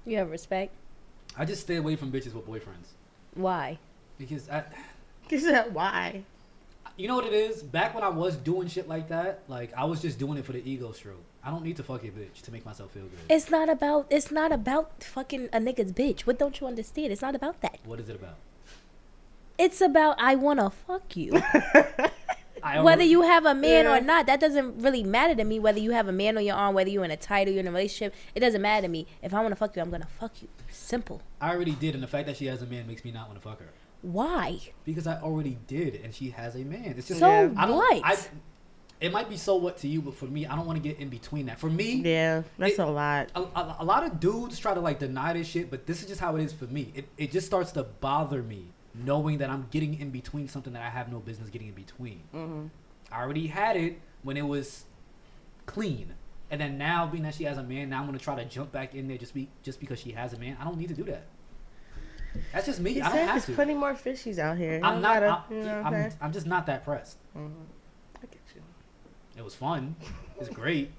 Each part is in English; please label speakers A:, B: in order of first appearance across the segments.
A: You have respect.
B: I just stay away from bitches with boyfriends.
A: Why?
B: Because
C: why?
B: you know what it is? Back when I was doing shit like that, like I was just doing it for the ego stroke. I don't need to fuck a bitch to make myself feel good.
A: It's not about fucking a nigga's bitch. What don't you understand? It's not about that.
B: What is it about?
A: It's about I wanna fuck you. Whether you have a man or not, that doesn't really matter to me. Whether you have a man on your arm, whether you're in a title, you're in a relationship, it doesn't matter to me. If I want to fuck you, I'm gonna fuck you. Simple.
B: I already did, and the fact that she has a man makes me not want to fuck her.
A: Why?
B: Because I already did, and she has a man. It's just
A: so
B: I don't,
A: what?
B: It might be so what to you, but for me, I don't want to get in between that. For me,
C: that's a lot.
B: A lot of dudes try to like deny this shit, but this is just how it is for me. It just starts to bother me knowing that I'm getting in between something that I have no business getting in between. Mm-hmm. I already had it when it was clean, and then now being that she has a man, now I'm gonna try to jump back in there just because she has a man. I don't need to do that. That's just me. I don't have to.
C: There's plenty more fishies out here.
B: I'm just not that pressed.
C: Mm-hmm. I get you.
B: It was fun. It's great.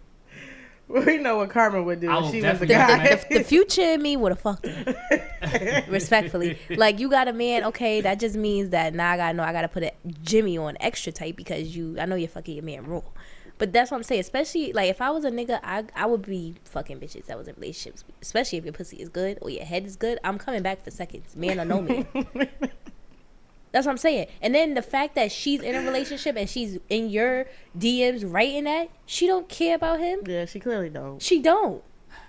C: We know what Carmen would do if she was a
A: guy. The future in me would have fucked her. Respectfully. Like, you got a man, okay, that just means that now I gotta put a Jimmy on extra tight because I know you're fucking your man raw. But that's what I'm saying. Especially, like, if I was a nigga, I would be fucking bitches that was in relationships. Especially if your pussy is good or your head is good. I'm coming back for seconds. Man or no man. That's what I'm saying. And then the fact that she's in a relationship and she's in your DMs writing that, she don't care about him.
C: Yeah, she clearly don't.
A: She don't.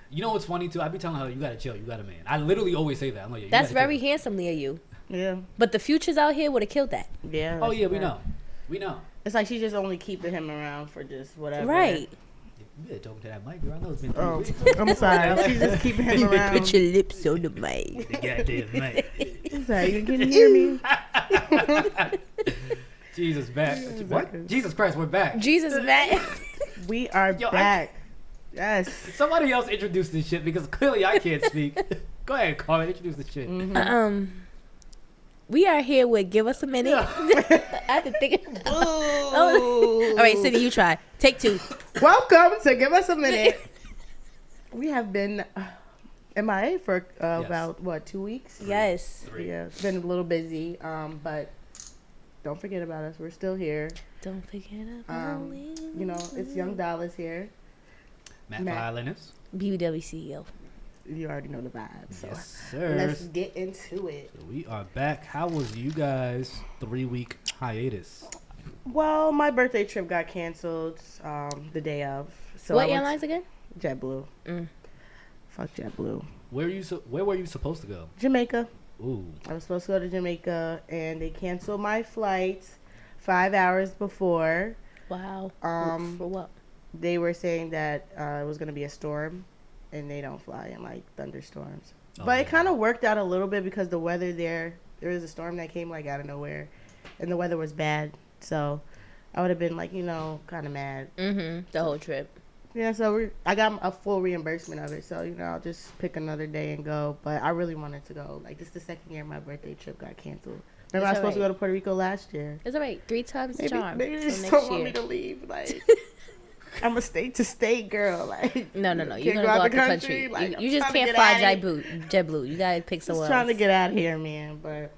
B: You know what's funny, too? I be telling her, you gotta chill. You got a man. I literally always say that. I'm like, yeah,
A: that's very handsomely of you.
C: Yeah.
A: But the futures out here would have killed that.
C: Yeah.
B: Oh, yeah, we know. We know.
C: It's like she's just only keeping him around for just whatever.
A: Right.
B: You better talk to that mic, girl. I know it's been 3 weeks.
C: I'm sorry. She's just keeping him around.
A: Put your lips on the mic.
B: The goddamn mic.
C: I'm sorry. You can hear me.
B: Jesus, back. What? Jesus Christ, we're back.
A: Jesus, back.
C: We are back. Yes.
B: Somebody else introduce this shit because clearly I can't speak. Go ahead, Carmen. Introduce this shit.
A: Mm-hmm. We are here with Give Us a Minute. Yeah. I have to think. All right, Cindy, you try. Take 2.
C: Welcome to Give Us a Minute. We have been MIA for about 2 weeks?
A: Yes.
B: 3.
C: Yeah, it's been a little busy, but don't forget about us. We're still here.
A: Don't forget about me.
C: You know, it's Young Dollars here.
B: Matt Violinist.
A: BBW CEO.
C: You already know the vibes. So
B: yes, sir.
C: Let's get into it.
B: So we are back. How was you guys' 3-week hiatus?
C: Well, my birthday trip got canceled the day of. So
A: what airlines again?
C: JetBlue. Fuck JetBlue.
B: Where were you supposed to go?
C: Jamaica.
B: Ooh.
C: I was supposed to go to Jamaica, and they canceled my flight 5 hours before.
A: Wow. For what?
C: They were saying that it was going to be a storm. And they don't fly in like thunderstorms. But it kind of worked out a little bit because the weather there was a storm that came like out of nowhere. And the weather was bad. So I would have been like, kind of mad.
A: The whole trip.
C: Yeah, so I got a full reimbursement of it. So, I'll just pick another day and go. But I really wanted to go. Like, this is the second year my birthday trip got canceled. Remember I was supposed to go to Puerto Rico last year.
A: It's all right. 3 times the charm.
C: Maybe they just don't want me to leave. Like... I'm a state-to-state girl. Like
A: no. You're gonna go out the country. Like, you just can't fly JetBlue. You gotta pick someone else.
C: Trying to get out of here, man. But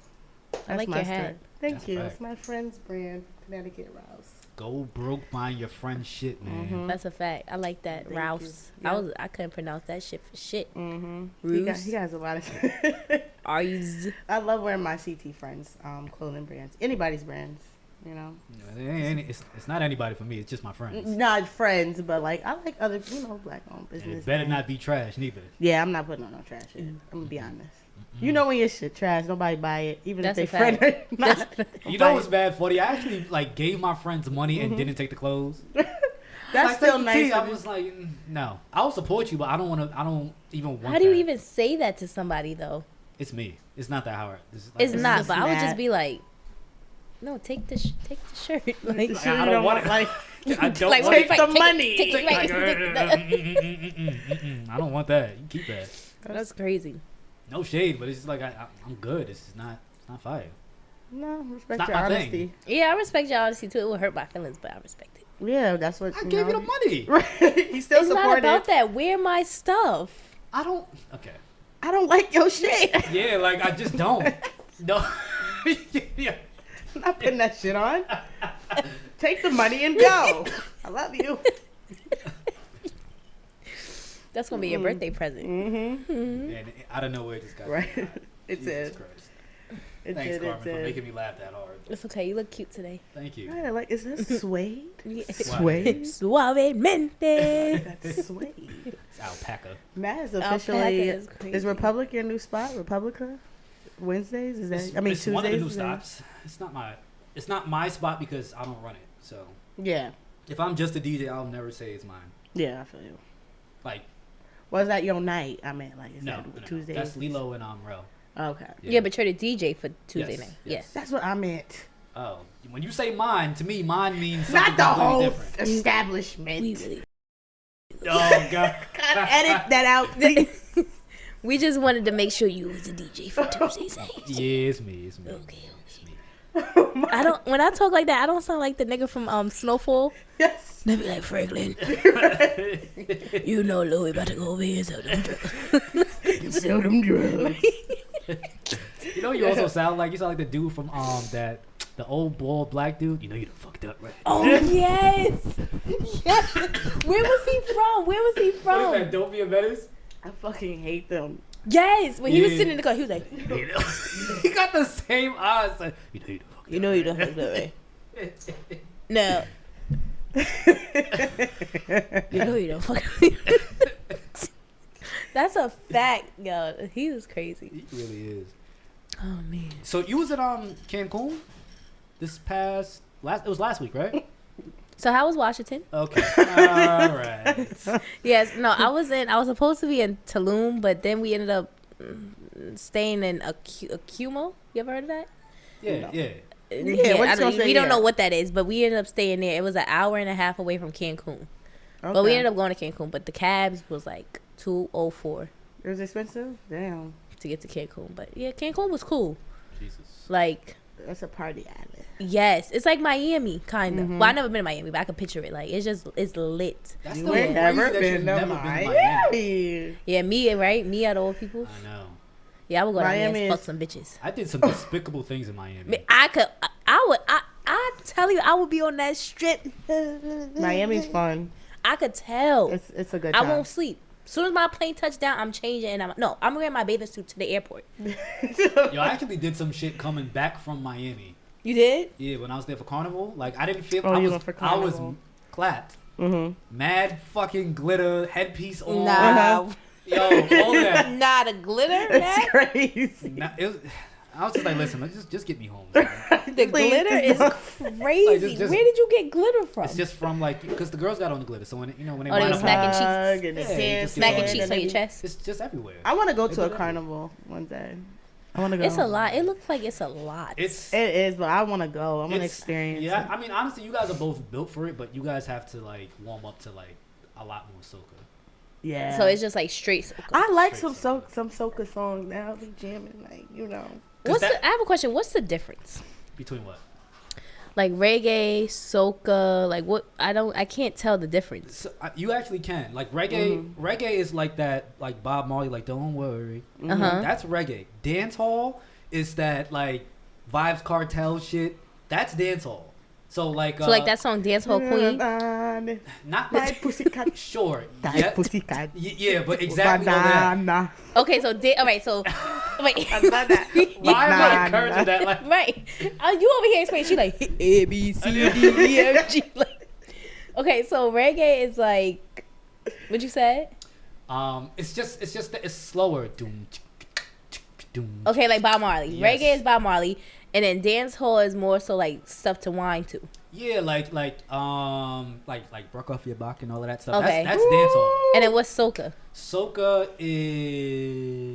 A: I like your hat.
C: Thank you. It's my friend's brand, Connecticut Rouse.
B: Go broke buying your friend's shit, man.
A: That's a fact. I like that. Rouse. Yeah. I couldn't pronounce that shit for shit.
C: He has a lot of
A: R's.
C: I love wearing my CT friends clothing brands. Anybody's brands.
B: It's not anybody for me. It's just my friends.
C: Not friends, but like I like other, black-owned business.
B: And it better not be trash, neither.
C: Yeah, I'm not putting on no trash shit. I'm gonna be honest. When your shit trash, nobody buy it, even
A: That's
C: if they friend or not.
B: You know what's bad, 40? I actually gave my friends money and didn't take the clothes.
C: That's still nice.
B: I was like, no, I'll support you, but I don't even want.
A: How do you even say that to somebody though?
B: It's me. It's not that hard.
A: It's not, but I would just be like. No, take the shirt. Like,
C: I don't want it. Like, I don't want
A: take
C: the money.
B: I don't want that. You keep that.
A: That's crazy.
B: No shade, but it's just like I'm good. It's not fire.
C: No, respect your honesty.
A: Yeah, I respect your honesty too. It would hurt my feelings, but I respect it.
C: Yeah, that's what
B: I gave you the money.
C: Right. He's still supportive.
A: It's not about that. Wear my stuff.
B: I don't. Okay.
C: I don't like your shit.
B: Yeah, like I just don't. No. Yeah.
C: I'm not putting that shit on. Take the money and go. I love you.
A: That's gonna be your birthday present.
C: Mm-hmm.
B: And out of nowhere, it just got
C: Right.
B: It
C: It
B: Christ.
C: It
B: Thanks,
C: did.
B: Carmen,
C: It
B: for
C: did.
B: making me laugh that hard.
A: It's okay. You look cute today.
B: Thank you.
C: Right, like, is this suede?
B: Suave.
A: Suavemente.
C: That's suede.
B: It's alpaca.
C: Matt is
A: Alpaca
C: officially.
A: is crazy.
C: Is Republic your new spot? Republica? Wednesdays? Is that?
B: It's,
C: I mean,
B: it's
C: Tuesdays.
B: one of the new
C: is that-
B: stops. It's not my spot because I don't run it. So
C: Yeah.
B: if I'm just a DJ, I'll never say it's mine.
C: Yeah, I feel you.
B: Like
C: Was that your night? I mean, like, is
B: no,
C: that
B: no,
C: Tuesdays?
B: that's Lilo and Rel.
C: Okay.
A: Yeah, but you're the DJ for Tuesday
B: Yes,
A: night.
B: yes.
C: That's what I meant.
B: Oh, when you say mine, to me, mine means something
C: Not the
B: completely
C: whole
B: different.
C: establishment.
A: We really.
B: Oh God.
C: Gotta edit that out, please.
A: We just wanted to make sure you was the DJ for Tuesdays night.
B: Yeah, it's me. It's me.
A: Okay.
B: It's me.
A: I don't. When I talk like that, I don't sound like the nigga from Snowfall.
C: Yes.
A: They be like, Franklin, you know Louis about to go over here and sell them drugs.
C: Sell them drugs.
B: You know, you also sound like the dude from the old bald black dude. You know, you done fucked up, right?
A: Oh yes, yes. Where was he from? Where was he
B: What is
A: from?
B: that? Don't be a menace.
C: I fucking hate them.
A: Yes, when he was
B: Yeah.
A: sitting in the car, he was like,
B: He got the same eyes. Like, you know, you done fucked
A: "You know you don't fuck that way."
B: up.
A: No, you know you don't fuck. That's a fact, yo. He was crazy.
B: He really is.
A: Oh man.
B: So you was at Cancun this past last week, right?
A: So how was Washington?
B: Okay. All right.
A: Yes, no, I was supposed to be in Tulum, but then we ended up staying in Acumo. You ever heard of that?
B: Yeah,
C: No.
B: yeah.
C: What you gonna say,
A: we don't
C: yeah?
A: know what that is, but we ended up staying there. It was an hour and a half away from Cancun. But we ended up going to Cancun, but the cabs was like $204
C: It was expensive? Damn.
A: to get to Cancun. But yeah, Cancun was cool.
B: Jesus.
A: Like,
C: That's a party island.
A: yes, it's like Miami, kind of.
C: Mhm.
A: Well, I never been to Miami, but I can picture it. Like, it's lit.
B: That's
C: You
B: still
C: ain't
B: crazy
C: never
B: that
C: been
B: you've
C: to
B: never
C: Miami.
B: been to Miami.
A: Yeah, me, right? Me out of all people.
B: I know.
A: Yeah, I would go down there
C: Miami
A: and fuck
C: is-
A: some bitches.
B: I did some despicable things in Miami.
A: I tell you, I would be on that strip.
C: Miami's fun.
A: I could tell.
C: It's a good
A: I
C: time.
A: won't sleep. As soon as my plane touched down, I'm changing and I'm wearing my bathing suit to the airport.
B: Yo, I actually did some shit coming back from Miami.
A: You did?
B: Yeah, when I was there for Carnival, like I didn't feel
C: Oh,
B: I
C: you
B: was
C: went for
B: I was
C: Carnival.
B: clapped.
C: Mm-hmm.
B: Mad fucking glitter headpiece on.
A: Nah.
B: Yo, all that.
A: Nah, the glitter, man.
C: It's crazy.
B: Nah, I was just like, listen, just get me home.
A: The glitter is crazy.
B: just-
A: Where did you get glitter from?
B: It's just from like, because the girls got on the glitter, so when they
A: Oh,
B: wind
A: they
B: up
A: was smacking cheeks.
C: Hug and the
B: Yeah,
C: sand
B: just
A: Smacking
B: Yeah,
A: cheeks on your chest.
B: it's just everywhere.
C: I want to go to
B: They
C: a
B: do that.
C: carnival one day. I want to go.
A: It's a lot. It looks like it's a lot.
B: It's
C: It is, but I want to go. I want to
B: it's-
C: experience
B: Yeah,
C: it.
B: I mean, honestly, you guys are both built for it, but you guys have to like warm up to like a lot more soca.
C: Yeah.
A: So it's just like straight. Soca.
C: I like
B: Straight
C: some
B: soca.
C: some soca songs now. Be jamming, like, you know.
A: I have a question. What's the difference?
B: Between what?
A: Like reggae, soca, like what? I can't tell the difference.
B: So, you actually can like reggae. Reggae is like that, like Bob Marley, like don't worry.
A: Uh-huh.
B: That's reggae. Dance hall is that like Vibes Cartel shit. That's dance hall. So like
A: So like that song "Dance Hall Queen."
B: not
C: My pussycat.
B: sure.
C: Die
B: Yeah,
C: pussycat.
B: yeah, but exactly all that.
C: Banana.
A: Okay, so all right, so wait.
B: Why am I
C: Nah,
B: encouraging
C: nah.
B: that? Like,
A: Right. You over here explaining. She like A B C D E F G. Like, okay, so reggae is like what you said.
B: it's just that it's slower. Doom, doom.
A: Okay, like Bob Marley.
B: Yes.
A: Reggae is Bob Marley, and then dance hall is more so like stuff to whine to.
B: Yeah, like Broke Off Your Back and all of that stuff.
A: Okay.
B: That's dance hall.
A: And then what's soca?
B: Soca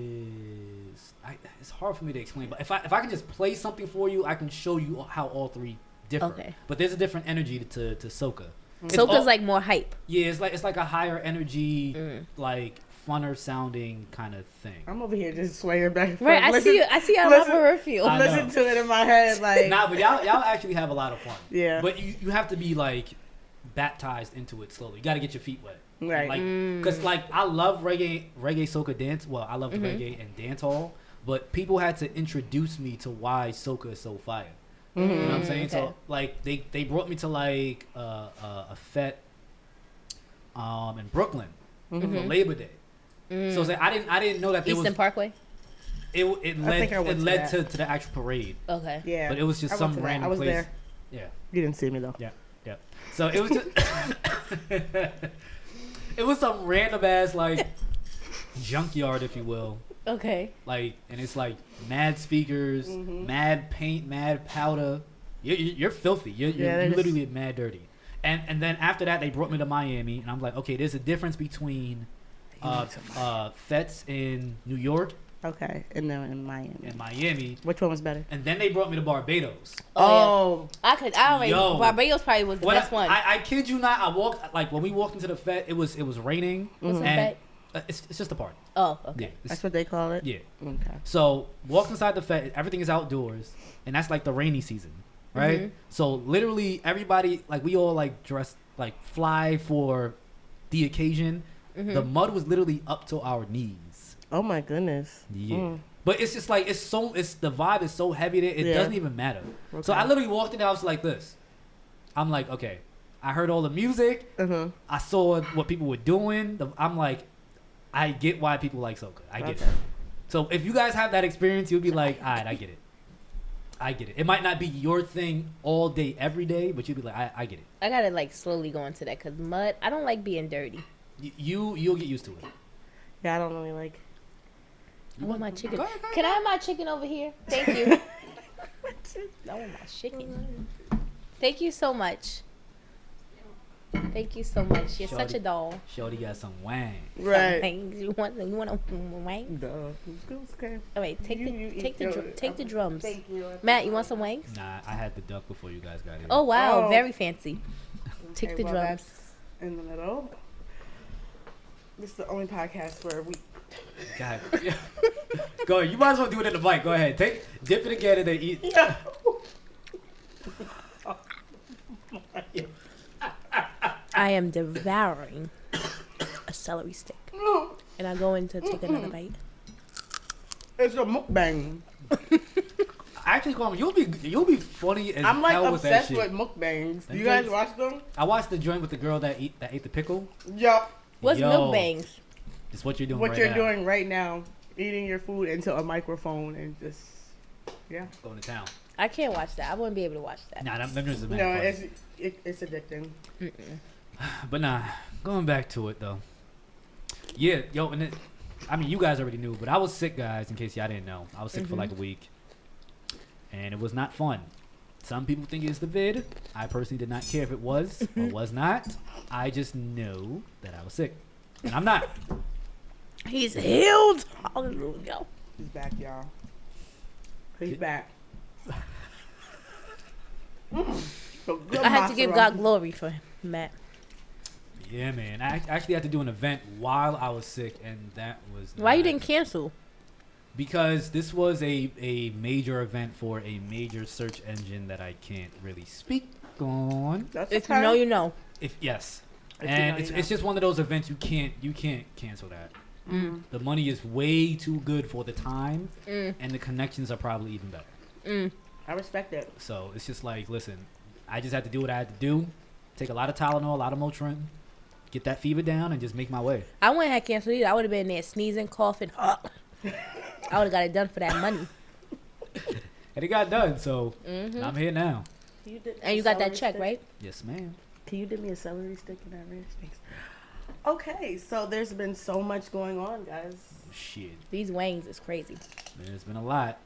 B: is it's hard for me to explain, but if I can just play something for you, I can show you how all three differ.
A: Okay.
B: But there's a different energy to soca. It's
A: Soca's
B: all-
A: like more hype.
B: yeah, it's like a higher energy,
A: Mm.
B: like funner sounding kind of thing.
C: I'm over here just swaying back and forth.
A: Right, I see you. I see how
C: listen-
A: her feel.
B: I know.
C: Listen to it in my head, like.
B: Nah, but y'all actually have a lot of fun.
C: Yeah.
B: But you have to be like baptized into it slowly. You got to get your feet wet.
C: Right.
B: Like, because like I love reggae soca dance. Well, I love the reggae and dance hall, but people had to introduce me to why soca is so fire. You know what I'm saying?
A: Okay.
B: So like they brought me to like a fete in Brooklyn for Labor Day. So it's like, I didn't know that there
A: Eastern
B: was
A: Parkway.
B: it
C: think I went to that.
B: to the actual parade.
A: Okay.
C: Yeah.
B: But it was just
C: I
B: some
C: went to that.
B: random
C: I was
B: place.
C: there.
B: Yeah.
C: You didn't see me though.
B: Yeah. So it was just it was some random ass like junkyard, if you will.
A: Okay.
B: Like, and it's like mad speakers, mad paint, mad powder. You're filthy. You're literally mad dirty. And then after that, they brought me to Miami, and I'm like, okay, there's a difference between fetes in New York.
C: Okay, and then in Miami.
B: And Miami.
C: Which one was better?
B: And then they brought me to Barbados.
C: Oh.
A: Yeah. I don't
B: Yo.
A: Barbados probably was the best one.
B: I kid you not. I walked like when we walked into the fete, it was raining.
A: What's the
B: and
A: fete?
B: it's just a party.
A: Oh, okay.
B: Yeah,
C: That's what they call it?
B: yeah.
C: Okay.
B: So walked inside the fete, everything is outdoors, and that's like the rainy season, right? So literally everybody, like we all like dressed like fly for the occasion. The mud was literally up to our knees.
C: Oh my goodness.
B: Yeah. But it's just like it's the vibe is so heavy that it doesn't even matter.
C: Okay.
B: So I literally walked in the house like this. I'm like, okay, I heard all the music. I saw what people were doing. I'm like, I get why people like soca. I get it. So if you guys have that experience, you'll be like, all right, I get it. I get it. It might not be your thing all day, every day, but you'll be like, I get it.
A: I gotta like slowly go into that because mud. I don't like being dirty.
B: You'll get used to it.
C: Yeah, I don't really like.
A: I want my chicken.
B: Go ahead.
A: Can I have my chicken over here? Thank you. I want my chicken. Thank you so much. Thank you so much. You're such a doll.
B: Shorty got some wang.
C: Right.
A: Thanks. You want a wang?
C: No. It's okay.
A: All right, take the drums.
C: Thank you.
A: Matt, you want some wangs?
B: Nah, I had the duck before you guys got here.
A: Oh wow,
C: Oh.
A: very fancy. Take
C: Okay,
A: the
C: well,
A: drums.
C: that's in the middle. This is the only podcast where we.
B: God. Go ahead. You might as well do it in the mic. Go ahead. Dip it again and then eat.
C: No.
A: I am devouring a celery stick, and I go in to take another bite.
C: It's a mukbang.
B: Actually, Carmen, you'll be funny as
C: I'm like
B: hell with that
C: obsessed
B: shit.
C: with mukbangs. Do
B: Them
C: you guys
B: joints-
C: watch them?
B: I watched the joint with the girl that ate the pickle.
C: Yup.
A: What's
B: Yo,
A: mukbangs?
B: It's what you're doing
C: What
B: right
C: you're
B: now.
C: doing right now, eating your food into a microphone and just, yeah.
B: Going to town.
A: I can't watch that. I wouldn't be able to watch that.
B: Nah, them joints are
C: No,
B: mad funny.
C: it's addicting.
B: But nah, going back to it though. Yeah, yo, and it, I mean, you guys already knew, but I was sick, guys. In case y'all didn't know, I was sick for like a week, and it was not fun. Some people think it's the vid. I personally did not care if it was or was not. I just know that I was sick, and I'm not.
A: He's healed. Hallelujah.
C: He's back, y'all. He's back. So good
A: I had to give
C: mozzarella.
A: God glory for Matt.
B: Yeah, man. I actually had to do an event while I was sick, and that was
A: Why you
B: not-
A: didn't cancel?
B: Because this was a major event for a major search engine that I can't really speak on.
C: That's
A: If
C: okay.
A: you know, you know.
B: If yes,
C: If you
B: and
C: know, you
B: it's
C: know.
B: just one of those events you can't cancel that. The money is way too good for the time, and the connections are probably even better.
C: I respect it.
B: So it's just like, listen, I just had to do what I had to do. Take a lot of Tylenol, a lot of Motrin, get that fever down, and just make my way.
A: I wouldn't have canceled either. I would have been there sneezing, coughing. I would have got it done for that money.
B: And it got done, so I'm here now.
A: And you got that check, right?
B: Yes, ma'am.
C: Can you give me a celery stick in that ranch? Thanks. Okay, so there's been so much going on, guys.
B: Shit,
A: These wangs is crazy.
B: there's been a lot.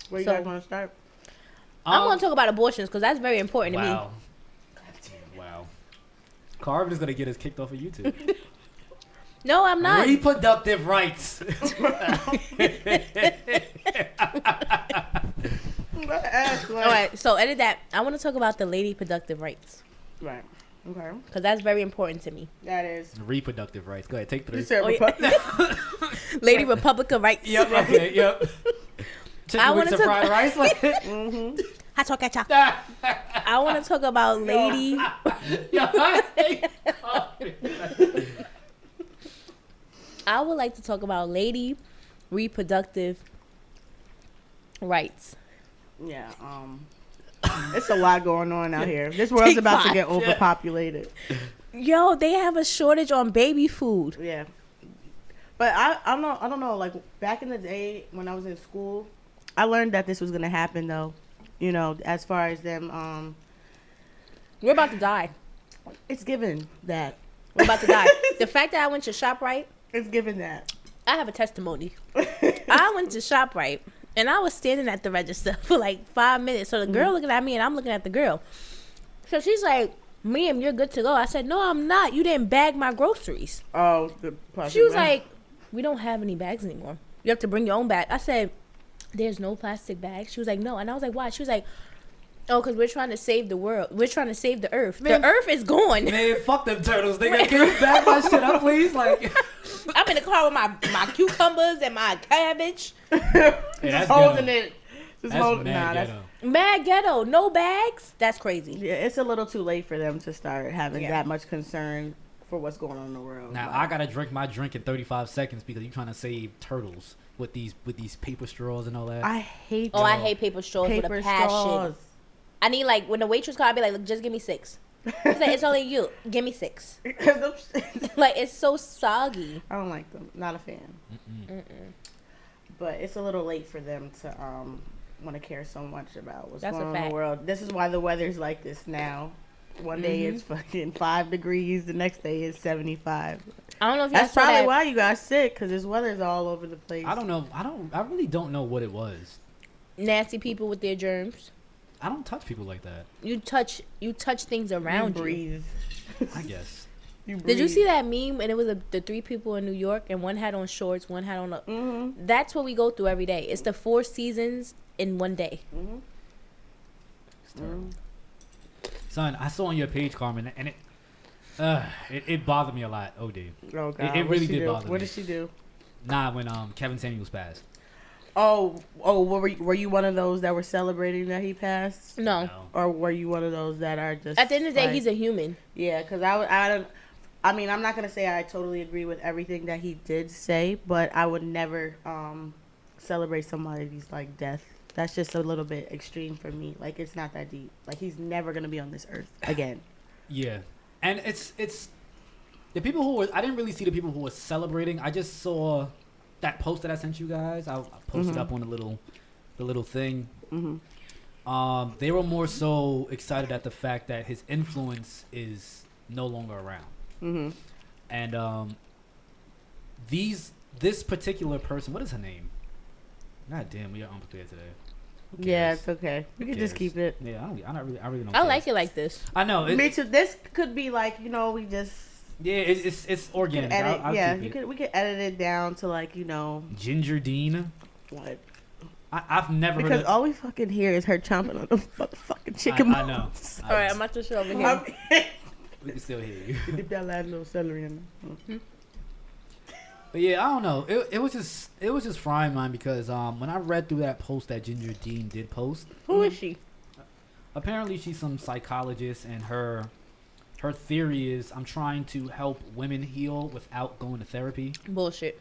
C: Where you
A: So-
C: guys want to start?
A: I'm going to talk about abortions because that's very important to me.
B: Wow. Wow. Carmen is gonna get us kicked off of YouTube.
A: No, I'm not.
B: Reproductive rights.
A: All right, so edit that. I want to talk about the lady productive rights
C: Right. Okay.
A: because that's very important to me.
C: That is.
B: Reproductive rights. Go ahead, take
C: You
B: 3.
C: said
A: Oh, yeah. Lady Republica rights.
B: Yep. Okay. Yep.
A: I
B: Chicken
A: wanna
B: wings and
A: talk-
B: fried rice. Like,
A: I talk at y'all. I want to talk about lady. I would like to talk about lady reproductive rights.
C: Yeah, it's a lot going on out here. This world's about to get overpopulated.
A: Yo, they have a shortage on baby food.
C: Yeah, but I don't know. Like back in the day when I was in school, I learned that this was gonna happen though. You know, as far as them,
A: We're about to die.
C: it's given that.
A: We're about to die. The fact that I went to ShopRite,
C: It's given that.
A: I have a testimony. I went to ShopRite and I was standing at the register for like 5 minutes. So the girl looking at me and I'm looking at the girl. So she's like, "Ma'am, you're good to go." I said, "No, I'm not. You didn't bag my groceries."
C: Oh,
A: She was like, "We don't have any bags anymore. You have to bring your own bag." I said, "There's no plastic bags." She was like, "No." And I was like, "Why?" She was like, "Oh, because we're trying to save the world. We're trying to save the earth.
B: Man,
A: the earth is gone."
B: Man, fuck them turtles. They gotta give back my shit up, please. Like,
A: I'm in the car with my cucumbers and my cabbage.
C: just holding it. Just
B: That's
C: holding.
B: mad
C: Nah,
B: ghetto.
A: Mad ghetto. No bags. That's crazy.
C: yeah, it's a little too late for them to start having
A: Yeah.
C: that much concern for what's going on in the world.
B: Now
C: Like,
B: I gotta drink my drink in 35 seconds because you're trying to save turtles with these paper straws and all that.
C: I hate.
A: Oh, I hate paper straws with
C: paper
A: a passion.
C: straws.
A: I need, like, when the waitress called, I'd be like, "Look, just give me 6." She's like, "It's only you. Give me 6." Like, it's so soggy.
C: I don't like them. Not a fan. But it's a little late for them to want to care so much about what's
A: That's a
C: going on in
A: fact.
C: the world. This is why the weather's like this now. One day it's fucking 5 degrees. The next day it's 75.
A: I don't know if y'all
C: That's
A: saw
C: probably
A: that.
C: why you got sick, because this weather's all over the place.
B: I don't know. I really don't know what it was.
A: Nasty people with their germs.
B: I don't touch people like that.
A: You touch things around you.
C: breathe.
B: I guess.
C: You
A: Did you
C: breathe.
A: see that meme? And it was the 3 people in New York, and one had on shorts, one had on a.
C: Mm-hmm.
A: That's what we go through every day. It's the 4 seasons in one day.
C: Mm-hmm.
B: It's terrible. Son, I saw on your page, Carmen, and it bothered me a lot. Oh, dude.
C: Oh, God.
B: It
C: What'd
B: really
C: she
B: did
C: do?
B: bother
C: What
B: me.
C: did she do?
B: Nah, when Kevin Samuels passed.
C: Oh, were you one of those that were celebrating that he passed?
A: No.
C: Or were you one of those that are just...
A: At the end of the day,
C: like-
A: he's a human.
C: Yeah, because I mean, I'm not going to say I totally agree with everything that he did say, but I would never celebrate somebody's, like, death. That's just a little bit extreme for me. Like, it's not that deep. Like, he's never going to be on this earth again.
B: Yeah, and it's the people who were. I didn't really see the people who were celebrating. I just saw that post that I sent you guys. I posted up on the little thing.
C: Mm-hmm.
B: They were more so excited at the fact that his influence is no longer around.
C: Mm-hmm.
B: And this particular person, what is her name? God damn, we are unprepared today. Who
C: Yeah,
B: cares?
C: it's okay. We
B: Who
C: can just
B: cares?
C: keep it.
B: Yeah, I really don't.
A: I
B: care.
A: like it like this.
B: I know.
C: Me too. This could be like, we just...
B: Yeah, it's organic.
C: Edit,
B: I'll
C: yeah,
B: keep it.
C: we could edit it down to like,
B: Ginger Dean.
C: what?
B: I've never
C: Because
B: heard of.
C: all we fucking hear is her chomping on the motherfucking chicken.
B: I know.
A: All right, I'm about to show over here.
B: We can still hear you.
C: Dip that last little celery in there.
B: But yeah, I don't know. It was just frying mine because when I read through that post that Ginger Dean did post,
A: Who is she?
B: apparently she's some psychologist and her theory is I'm trying to help women heal without going to therapy.
A: Bullshit.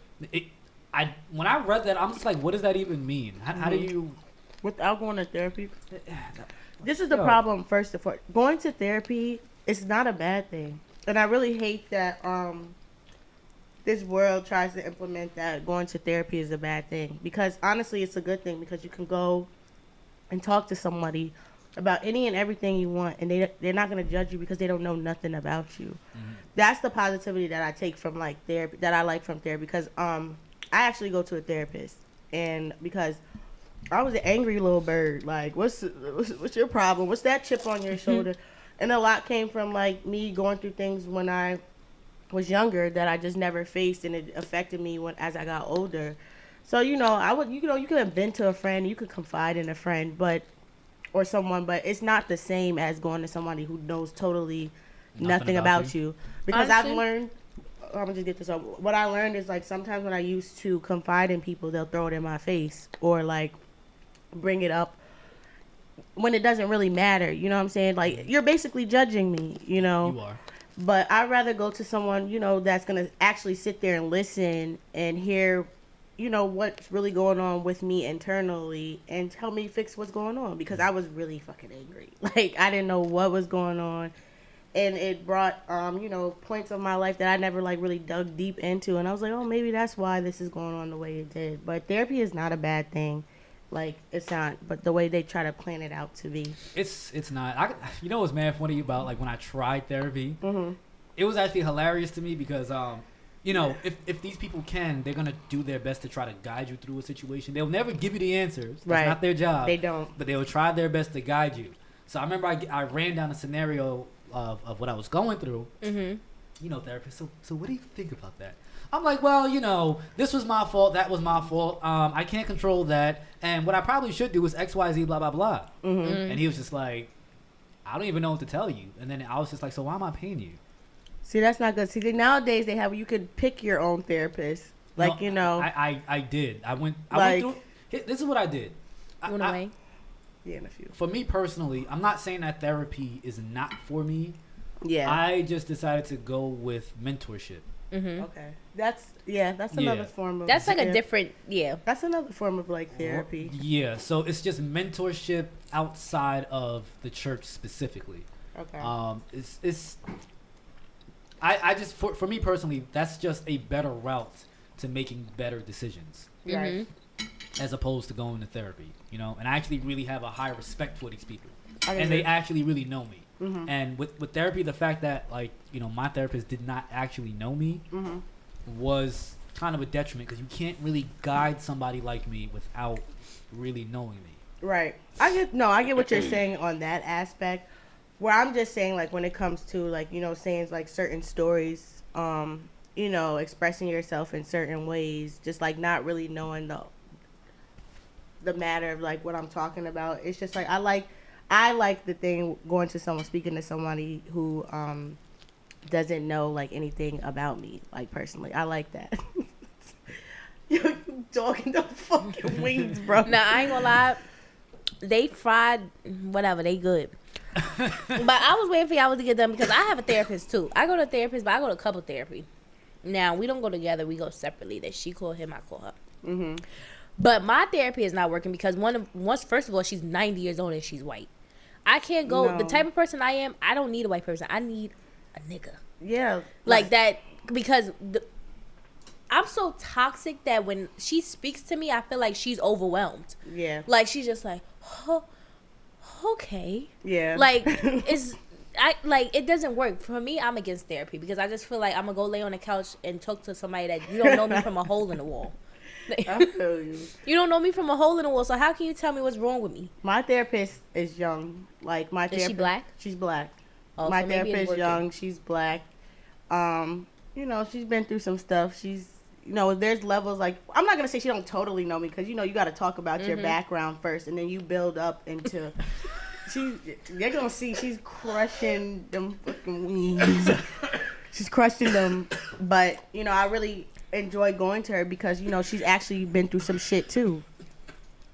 B: When I read that, I'm just like, what does that even mean? How do you?
C: Without going to therapy. This is the
B: Yo.
C: problem. First of all, going to therapy is not a bad thing, and I really hate that this world tries to implement that going to therapy is a bad thing. Because honestly, it's a good thing because you can go and talk to somebody about any and everything you want, and they're not going to judge you because they don't know nothing about you.
B: Mm-hmm.
C: That's the positivity that I take from like therapy, that I like from therapy, because I actually go to a therapist, and because I was an angry little bird, like what's your problem? What's that chip on your shoulder? And a lot came from like me going through things when I was younger that I just never faced, and it affected me as I got older. So you could vent to a friend, you could confide in a friend, or someone, but it's not the same as going to somebody who knows totally nothing about you. Because
A: Honestly,
C: I've learned, I'm gonna just get this up. What I learned is like sometimes when I used to confide in people, they'll throw it in my face or like bring it up when it doesn't really matter. You know what I'm saying? Like, you're basically judging me, you know?
B: You are.
C: But I'd rather go to someone, you know, that's going to actually sit there and listen and hear, you know, what's really going on with me internally and help me fix what's going on, because I was really fucking angry. Like, I didn't know what was going on. And it brought, you know, points of my life that I never, like, really dug deep into. And I was like, oh, maybe that's why this is going on the way it did. But therapy is not a bad thing. Like, it's not. But the way they try to plan it out to be.
B: It's not. You know what's mad funny about, like, when I tried therapy?
C: Mm-hmm.
B: It was actually hilarious to me because, you know, if these people can, they're going to do their best to try to guide you through a situation. They'll never give you the answers. That's
C: Right.
B: not their job.
C: They don't.
B: But they will try their best to guide you. So I remember I ran down a scenario of what I was going through.
A: Mm-hmm.
B: You know, therapist. So what do you think about that? I'm like, well, you know, this was my fault. That was my fault. I can't control that. And what I probably should do is X, Y, Z, blah, blah, blah.
C: Mm-hmm.
B: And he was just like, I don't even know what to tell you. And then I was just like, so why am I paying you?
C: See, that's not good. See, nowadays they have, you could pick your own therapist. Like,
B: No,
C: you know.
B: I did. I went
C: Like-
B: through. This is what I did.
A: Went away.
C: Yeah, in a few.
B: For me personally, I'm not saying that therapy is not for me.
C: Yeah.
B: I just decided to go with mentorship.
A: Mm-hmm.
C: Okay. That's another
B: Yeah.
C: form of.
A: That's like a
C: yeah.
A: different, yeah.
C: That's another form of, like, therapy.
B: Yeah, so it's just mentorship outside of the church specifically.
C: Okay.
B: It's I just for me personally, that's just a better route to making better decisions
C: Right.
B: as opposed to going to therapy, you know. And I actually really have a high respect for these people,
C: I
B: and they
C: agree.
B: actually really know me.
C: Mhm.
B: And with therapy, the fact that, like, you know, my therapist did not actually know me
C: Mhm.
B: was kind of a detriment, because you can't really guide somebody like me without really knowing me.
C: Right. I get what you're saying on that aspect. Where I'm just saying, like, when it comes to, like, you know, saying, like, certain stories, you know, expressing yourself in certain ways, just, like, not really knowing the matter of, like, what I'm talking about. It's just like I like the thing going to someone, speaking to somebody who doesn't know, like, anything about me, like, personally. I like that. You dogging the fucking wings, bro.
A: Now, I ain't gonna lie. They fried, whatever, they good. But I was waiting for y'all to get done because I have a therapist too. I go to a therapist, but I go to couple therapy. Now, we don't go together. We go separately. That she call him, I call her.
C: Mm-hmm.
A: But my therapy is not working because first of all, she's 90 years old and she's white. I can't go.
C: No.
A: The type of person I am, I don't need a white person. I need a nigga.
C: Yeah.
A: Like that, because I'm so toxic that when she speaks to me, I feel like she's overwhelmed.
C: Yeah.
A: Like, she's just like, oh, okay.
C: Yeah.
A: Like, it doesn't work. For me, I'm against therapy because I just feel like I'm going to go lay on the couch and talk to somebody that you don't know me from a hole in the wall.
C: I feel you.
A: You don't know me from a hole in the wall, so how can you tell me what's wrong with me?
C: My therapist is young. Like, my therapist.
A: Is she black?
C: She's black.
A: Oh,
C: My
A: so maybe it's
C: therapist
A: working.
C: young. She's black. You know, she's been through some stuff. She's, you know, there's levels. Like, I'm not gonna say she don't totally know me because, you know, you got to talk about your background first, and then you build up into. They're gonna see she's crushing them fucking wings. She's crushing them, but, you know, I really enjoy going to her because, you know, she's actually been through some shit too.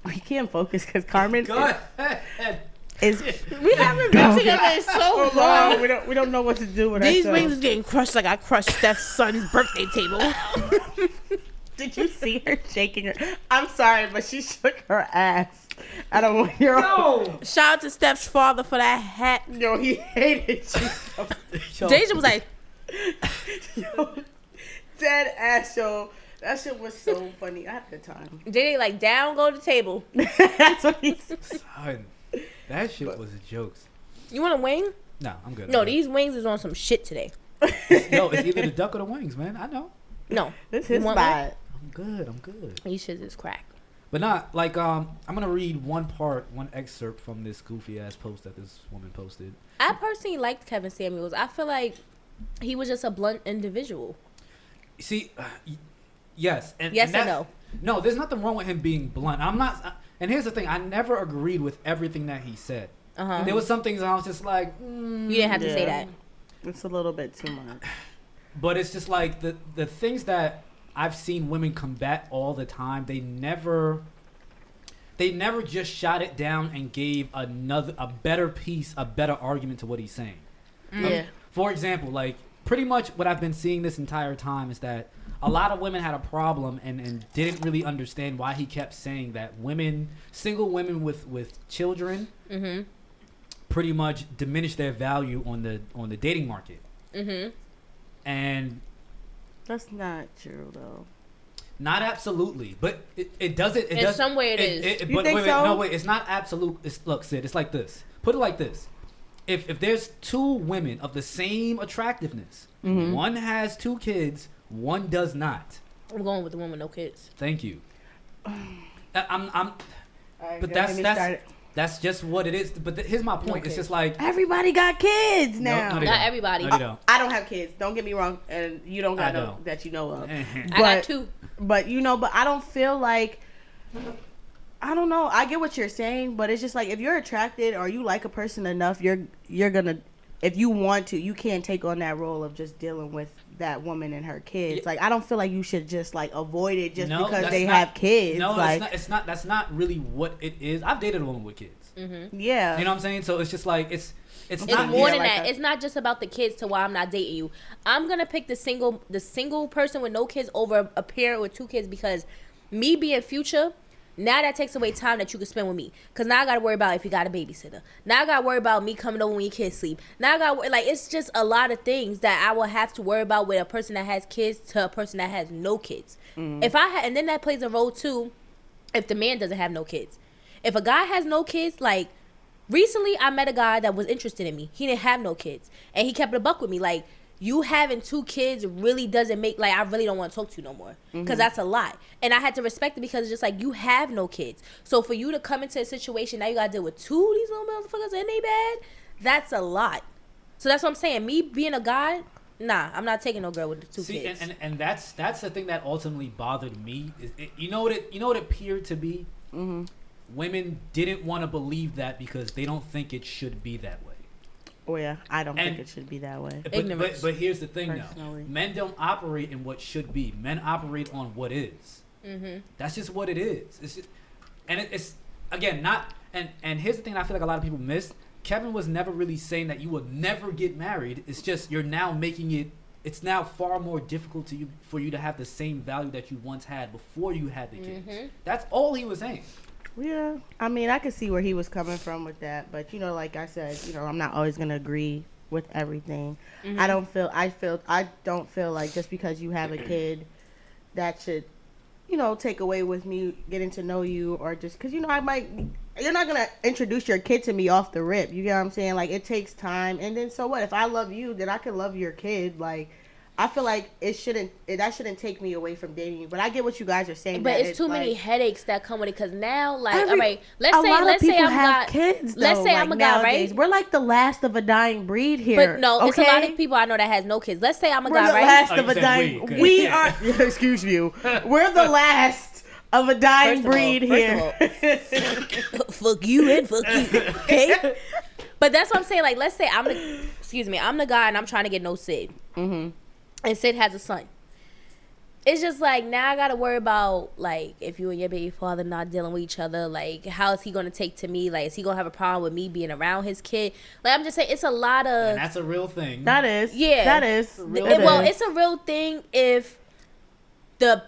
C: We can't focus because Carmen
B: Go ahead.
C: is.
A: We haven't been together in so long.
C: We don't know what to do with
A: These
C: ourselves.
A: wings is getting crushed like I crushed Steph's son's birthday table.
C: Did you see her shaking her? I'm sorry, but she shook her ass at a 1-year-old.
B: No.
A: Shout out to Steph's father for that hat.
C: Yo, he hated you.
A: Deja was like,
C: Yo, dead ass, yo. That shit was so funny. I had a good time.
A: JJ like, down, go to the table.
C: That's what he said.
B: Son, that shit was jokes.
A: You want a wing?
B: No, I'm good.
A: No,
B: I'm good.
A: these wings is on some shit today.
B: No, it's either the duck or the wings, man. I know.
A: No.
C: This
A: You
C: his
A: want
C: spot.
B: I'm good. I'm good.
A: These shits is crack.
B: But not like I'm gonna read one excerpt from this goofy ass post that this woman posted.
A: I personally liked Kevin Samuels. I feel like he was just a blunt individual.
B: See, yes, and
A: Yes
B: and
A: or no?
B: No, there's nothing wrong with him being blunt. I'm not. And here's the thing: I never agreed with everything that he said.
A: Uh-huh.
B: There was some things I was just like,
A: You didn't have to say
C: Yeah.
A: that.
C: It's a little bit too much.
B: but it's just like the things that I've seen women combat all the time. They they never just shot it down and gave a better argument to what he's saying.
C: Yeah.
B: For example, like pretty much what I've been seeing this entire time is that a lot of women had a problem and didn't really understand why he kept saying that single women with children, pretty much diminish their value on the dating market. And
C: that's not true though.
B: Not absolutely, but it doesn't.
A: In some way it is.
C: You think so?
B: No, wait. It's not absolute. Look, Sid. It's like this. Put it like this. If there's two women of the same attractiveness, one has 2 kids, one does not.
A: I'm going with the one with no kids.
B: Thank you. But that's just what it is. But here's my point. It's just like
C: everybody got kids now.
B: No,
A: not everybody.
B: No,
C: I don't have kids. Don't get me wrong, and you don't got no that you know of.
A: I got 2.
C: But but I don't feel like. I don't know. I get what you're saying, but it's just like if you're attracted or you like a person enough, you're gonna, if you want to, you can't take on that role of just dealing with that woman and her kids. Yeah. Like I don't feel like you should just like avoid it just because they have kids.
B: No,
C: like,
B: it's not. That's not really what it is. I've dated a woman with kids.
C: Yeah,
B: you know what I'm saying. So it's just like it's
A: not more than that. It's not just about the kids to why I'm not dating you. I'm gonna pick the single person with no kids over a parent with 2 kids because me being Future. Now that takes away time that you can spend with me. Because now I got to worry about if you got a babysitter. Now I got to worry about me coming over when your kids sleep. Now I got to like, it's just a lot of things that I will have to worry about with a person that has kids to a person that has no kids. If I had, and then that plays a role too, if the man doesn't have no kids. If a guy has no kids, like, recently I met a guy that was interested in me. He didn't have no kids. And he kept it a buck with me. Like, you having 2 kids really doesn't make, like, I really don't want to talk to you no more. Because that's a lot. And I had to respect it because it's just like, you have no kids. So for you to come into a situation, now you got to deal with 2 of these little motherfuckers and they bad, that's a lot. So that's what I'm saying. Me being a guy, nah, I'm not taking no girl with 2 kids.
B: And that's the thing that ultimately bothered me. You know what it appeared to be? Women didn't want to believe that because they don't think it should be that way.
C: Oh yeah, I don't think it should be that way.
B: But here's the thing though. Men don't operate in what should be. Men operate on what is. That's just what it is. It's just, and it's again not and here's the thing I feel like a lot of people miss. Kevin was never really saying that you will never get married. It's just you're now making it. It's now far more difficult for you to have the same value that you once had before you had the kids. That's all he was saying.
C: Yeah, I mean, I could see where he was coming from with that, but like I said, I'm not always gonna agree with everything. I don't feel like just because you have a kid, that should, take away with me getting to know you, or just because you're not gonna introduce your kid to me off the rip. You get what I'm saying? Like it takes time, and then so what? If I love you, then I can love your kid. Like I feel like that shouldn't take me away from dating you. But I get what you guys are saying.
A: But it's too many headaches that come with it. Because now, like, all right, let's say I'm
C: kids.
A: Let's say I'm a guy, right?
C: We're like the last of a dying breed here.
A: But no, it's a lot of people I know that has no kids. Let's say I'm a guy, right?
C: We're the last of a dying. We are. Excuse me. We're the last of a dying breed here.
A: Fuck you and fuck you. Okay. But that's what I'm saying. Like, let's say I'm the guy and I'm trying to get no Sid. And Sid has a son. It's just like now I gotta worry about like if you and your baby father not dealing with each other, like how is he gonna take to me? Like is he gonna have a problem with me being around his kid? Like I'm just saying it's a lot of.
B: And that's a real thing.
C: That is.
A: Yeah.
C: That is.
A: It's a real thing if the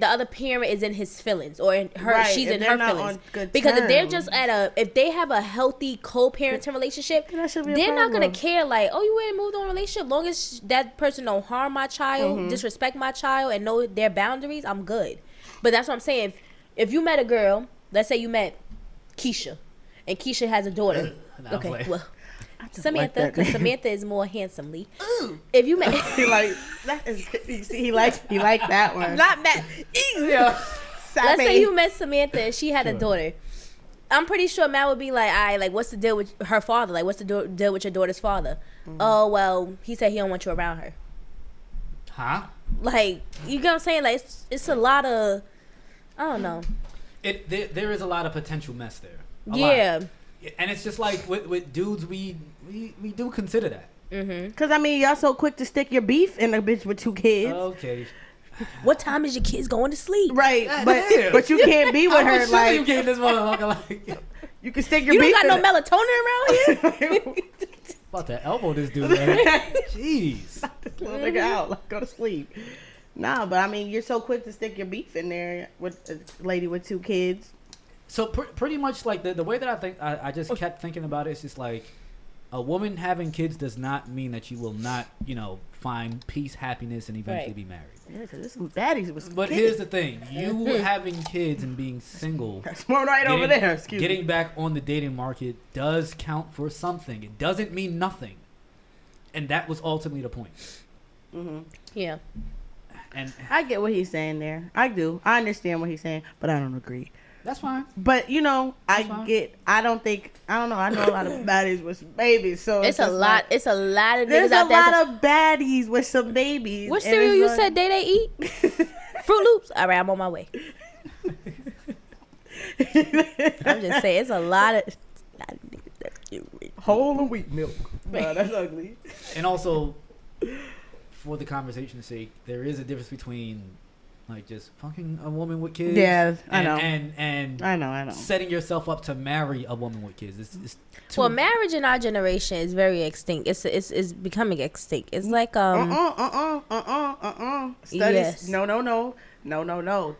A: other parent is in his feelings or in her, right, she's in her feelings. Because if they're just if they have a healthy co-parenting relationship, they're not gonna care. Like, oh, you ain't moved on a relationship. Long as that person don't harm my child, disrespect my child, and know their boundaries, I'm good. But that's what I'm saying. If you met a girl, let's say you met Keisha, and Keisha has a daughter. Okay, well. Samantha, because Samantha is more handsomely. If you met,
C: he liked that one.
A: Not that. Let's say you met Samantha and she had a daughter. I'm pretty sure Matt would be like, "All right, like, what's the deal with her father? Like, what's the deal with your daughter's father?" Oh, well, he said he don't want you around her.
B: Huh?
A: Like, you get what I'm saying? Like, it's a lot of, I don't know.
B: There is a lot of potential mess there.
A: Yeah.
B: Lot. And it's just like with dudes, we do consider that.
C: Because, I mean, y'all so quick to stick your beef in a bitch with 2 kids.
B: Okay.
A: What time is your kids going to sleep?
C: Right,
B: God
C: but
B: damn.
C: but you can't be with
B: I'm
C: her
B: sure
C: like
B: you gave this motherfucker like
C: you can stick your
A: You
C: beak
A: don't got
C: in
A: no melatonin around here?
B: about to elbow this dude. Man. Jeez.
C: this little nigga out. Like, go to sleep. Nah, but I mean, you're so quick to stick your beef in there with a lady with 2 kids.
B: So pretty much like the way that I think, I just kept thinking about it. It's just like a woman having kids does not mean that you will not, find peace, happiness, and eventually be married.
C: Yeah, because there's some baddies with some
B: But
C: kids.
B: here's the thing: you having kids and being single,
C: That's one right over there. Excuse me.
B: getting back on the dating market does count for something. It doesn't mean nothing, and that was ultimately the point.
C: Mm-hmm.
A: Yeah.
B: And
C: I get what he's saying there. I do. I understand what he's saying, but I don't agree.
B: that's fine.
C: But I know a lot of baddies with some babies, so
A: It's a
C: just
A: lot.
C: like,
A: It's a lot of
C: there's
A: niggas
C: a
A: out there.
C: lot of baddies with some babies.
A: What
C: and
A: cereal
C: it's
A: you
C: like-
A: said they eat? Fruit Loops. All right, I'm on my way. I'm just saying, it's a lot of niggas that do it.
C: Whole and wheat milk. No, that's ugly.
B: And also, for the conversation's sake, there is a difference between like just fucking a woman with kids.
C: Yeah, I
B: and,
C: know.
B: And
C: I know.
B: setting yourself up to marry a woman with kids. It's too,
A: Well, marriage in our generation is very extinct. It's becoming extinct. It's like
C: Studies.
A: Yes.
C: No.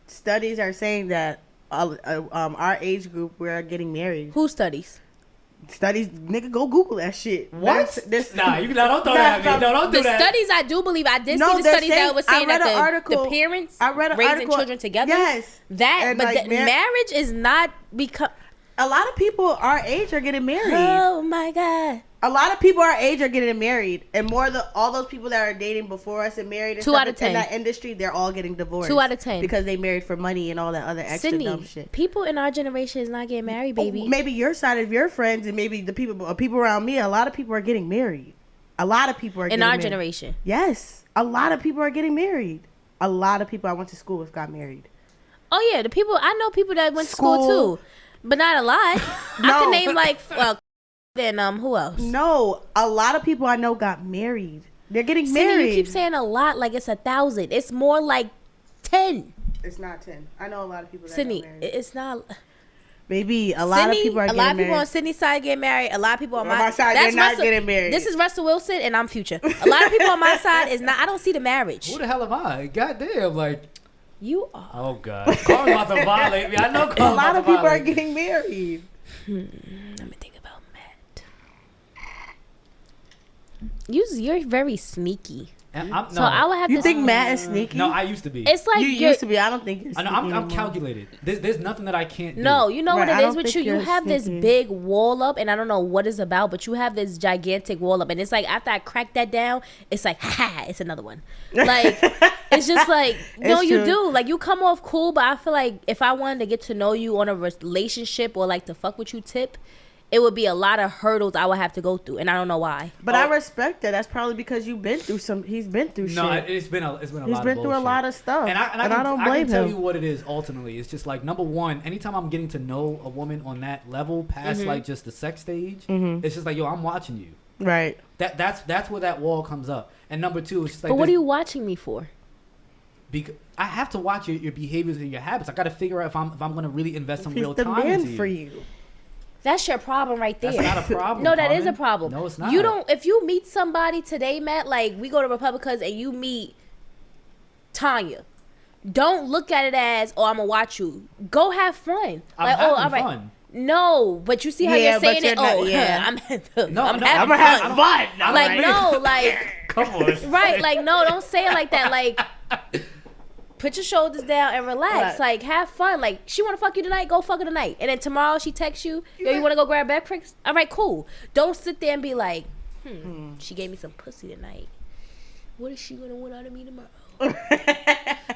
C: Studies are saying that our age group we're getting married.
A: who studies?
C: Studies, nigga, go Google that shit.
B: What?
C: This,
B: Nah, don't throw that at me. No, don't do
A: The
B: that.
A: studies I do believe I did
C: No,
A: see the
C: they're
A: studies
C: saying-
A: that was
C: I
A: saying
C: read
A: that
C: an article-
A: the parents
C: I read an
A: raising
C: article-
A: children together.
C: Yes.
A: That
C: And,
A: but
C: like,
A: marriage is not become.
C: A lot of people our age are getting married.
A: Oh my god.
C: A lot of people our age are getting married, and all those people that are dating before us and married and
A: 2
C: stuff
A: out of 10.
C: in that industry, they're all getting divorced.
A: 2 out of 10.
C: Because they married for money and all that other extra
A: Sydney,
C: dumb shit.
A: people in our generation is not getting married, baby.
C: Oh, maybe your side of your friends and maybe the people around me. A lot of people are getting married. A lot of people are
A: in
C: getting
A: our
C: married.
A: generation.
C: Yes, a lot of people are getting married. A lot of people I went to school with got married.
A: Oh yeah, I know people that went to school too, but not a lot. I
C: No.
A: can name like then who else?
C: No, a lot of people I know got married. They're getting
A: Sydney,
C: married.
A: you keep saying a lot like it's 1,000. It's more like 10.
C: It's not 10. I know a lot of people that
A: Sydney,
C: got married.
A: it's not.
C: Maybe a lot of people are
A: a
C: getting
A: lot of people
C: married.
A: on Sydney's side get married. A lot of people on
C: On my side, they're not getting married.
A: This is Russell Wilson and I'm Future. A lot of people on my side is not. I don't see the marriage.
B: Who the hell am I? Goddamn, like.
A: You are.
B: Oh God, Carl's about to violate me. I know
C: A
B: Carl's
C: lot
B: about to
C: of people are
B: violate me.
C: getting married.
A: Let me think about Matt. You're very sneaky.
B: And
A: So I would have
C: You
A: to.
C: think Matt is sneaky?
B: No, I used to be.
A: It's like
C: You
A: you're-
C: used to be. I don't think you're
B: I know,
C: sneaky
B: I'm
C: anymore.
B: calculated. There's nothing that I can't do.
A: No, you know
C: Right,
A: what
C: I
A: it is
C: don't
A: with
C: think
A: you. You
C: you're
A: have this
C: sneaky.
A: big wall up, and I don't know what it's about, but you have this gigantic wall up, and it's like after I crack that down, it's like ha, it's another one. Like it's just like no,
C: It's
A: you
C: true.
A: do. Like you come off cool, but I feel like if I wanted to get to know you on a relationship or like to fuck with you, it would be a lot of hurdles I would have to go through, and I don't know why.
C: But I respect that. That's probably because you've been through some. He's been through
B: No,
C: shit.
B: it's been a
C: He's
B: lot.
C: been
B: of
C: through a
B: bullshit.
C: lot of stuff,
B: And I
C: don't
B: can
C: blame
B: tell
C: him.
B: you what it is ultimately. It's just like number one, anytime I'm getting to know a woman on that level, past like just the sex stage, it's just like yo, I'm watching you.
C: Right.
B: That's where that wall comes up. And number two, it's just like.
A: But what
B: this-
A: are you watching me for?
B: Because I have to watch your behaviors and your habits. I got to figure out if I'm going to really invest some
C: He's
B: real
C: the
B: time
C: man
B: into you.
C: for you.
A: That's your problem right there.
B: That's not a problem.
A: No, that is
B: Carmen.
A: a problem.
B: No, it's not.
A: You don't. If you meet somebody today, Matt, like we go to Republicans and you meet Tanya, don't look at it as, oh, I'm gonna watch you. Go have fun.
B: I'm
A: Like,
B: having
A: oh, all right.
B: fun.
A: No, but you see how
C: Yeah,
A: you're
C: but
A: saying
C: you're
A: it.
C: not-
A: Oh,
C: yeah.
A: I'm
B: No,
A: I'm
B: no,
A: having
C: I'm gonna have
A: fun.
C: fun. I'm
A: Like no, like
B: Come on.
A: right, like no, don't say it like that. Like put your shoulders down and relax.
C: Right.
A: Like have fun. Like she want to fuck you tonight, go fuck her tonight. And then tomorrow she texts you, yo, you want to go grab breakfast? All right, cool. Don't sit there and be like, she gave me some pussy tonight. What is she gonna want out of me tomorrow?